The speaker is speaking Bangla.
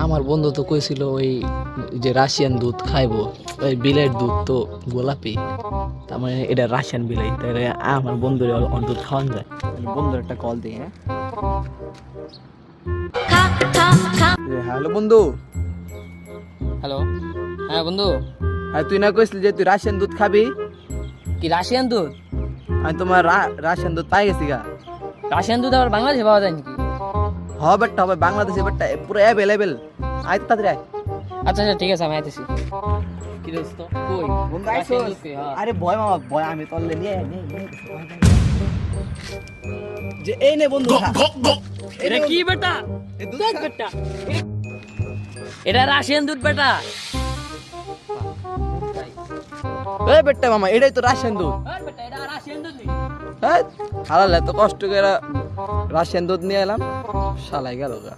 আমার বন্ধু তো কইছিল ওই যে রাশিয়ান দুধ খাইবো, ওই বিলের দুধ তো গোলাপি, তার মানে এটা রাশিয়ান বিলাই, তাহলে আমার বন্ধুর দুধ খাওয়ান যায়। বন্ধুর একটা কল দিই। হ্যালো বন্ধু। হ্যালো, হ্যাঁ বন্ধু। হ্যাঁ তুই না কইছিলি যে তুই রাশিয়ান দুধ খাবি? কি রাশিয়ান দুধ? আমি তোমার রাশিয়ান দুধ পাই গেছি গা। রাশিয়ান দুধ আবার বাংলাদেশে পাওয়া যায় নাকি? হবে বাংলাদেশে পুরো অ্যাভেলেবেল। আয় তো তাড়াতাড়ি আয়। আচ্ছা আচ্ছা ঠিক আছে, আমি আইতেছি। কি দোস্ত কই বন্ধু রাশিয়ান আইছস? দুধ কই? হ্যাঁ। আরে ভয় মামা ভয়, আমি তললে নিয়ে যে এই নে বন্ধু খা। এটা কি বেটা? এই দুধ দেখ খা। বেটা, এটা রাশিয়ান দুধ বেটা। এই বেটা মামা এটাই তো রাশিয়ান দুধ। আর বেটা এটা রাশিয়ান দুধ নি? হ্যাঁ হালাল এত কষ্ট করে রাশিয়ান দুধ নিয়ে এলাম, শালাই গেল গা।